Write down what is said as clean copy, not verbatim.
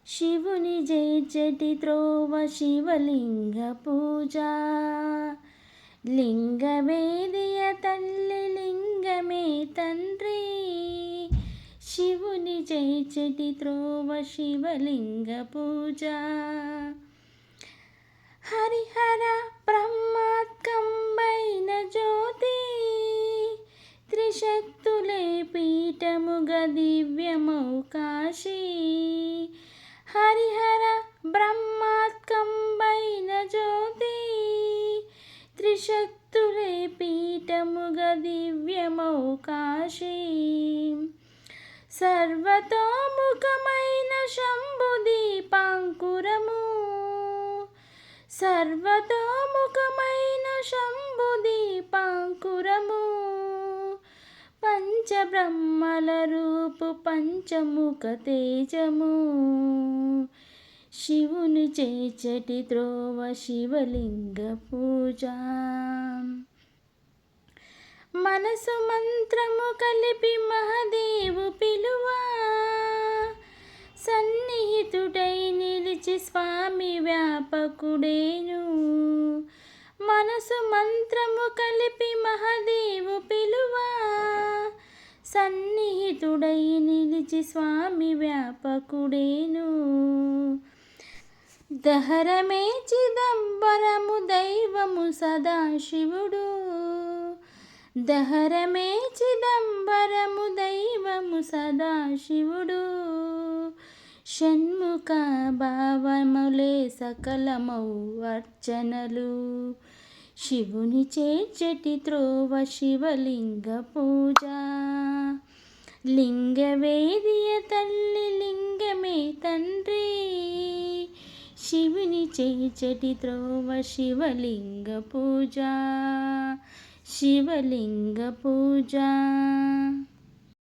శివుని చేర్చటి త్రోవ శివలింగ పూజ. లింగమేదియ తల్లి లింగమే తండ్రి. శివుని చేర్చటి త్రోవ శివలింగ పూజ. హరిహర బ్రహ్మాత్కంబైన జ్యోతి. త్రిశక్తులే పీఠముగ దివ్యమౌ కాశీ. హరిహర బ్రహ్మాత్కంబైన జ్యోతి. త్రిశక్తులే పీఠముగ దివ్యమౌ కాశీ. సర్వతోముఖమైన శంభు దీపాంకురము. సర్వతోముఖమైన శంభు దీపాంకురము. పంచబ్రహ్మల రూపు పంచముఖ తేజము. శివుని చేర్చటి త్రోవ శివలింగ పూజ. మనసు మంత్రము కలిపి మహదేవు పిలువ. సన్నిహితుడై నిలిచి స్వామి వ్యాపకుడేను. మనసు మంత్రము కలిపి మహదేవు పిలువ. సన్నిహితుడై నిలిచి స్వామి వ్యాపకుడేను. దహరమే చిదంబరము దైవము సదాశివుడు. దహరమే చిదంబరము దైవము సదాశివుడు. షణ్ముఖ భావములే సకలమౌ అర్చనలు. శివుని చేర్చటి త్రోవ శివలింగ పూజ. లింగవేదియ తల్లి లింగమే తండ్రి. శివుని చేర్చటి త్రోవ శివలింగ పూజ. శివలింగ పూజ.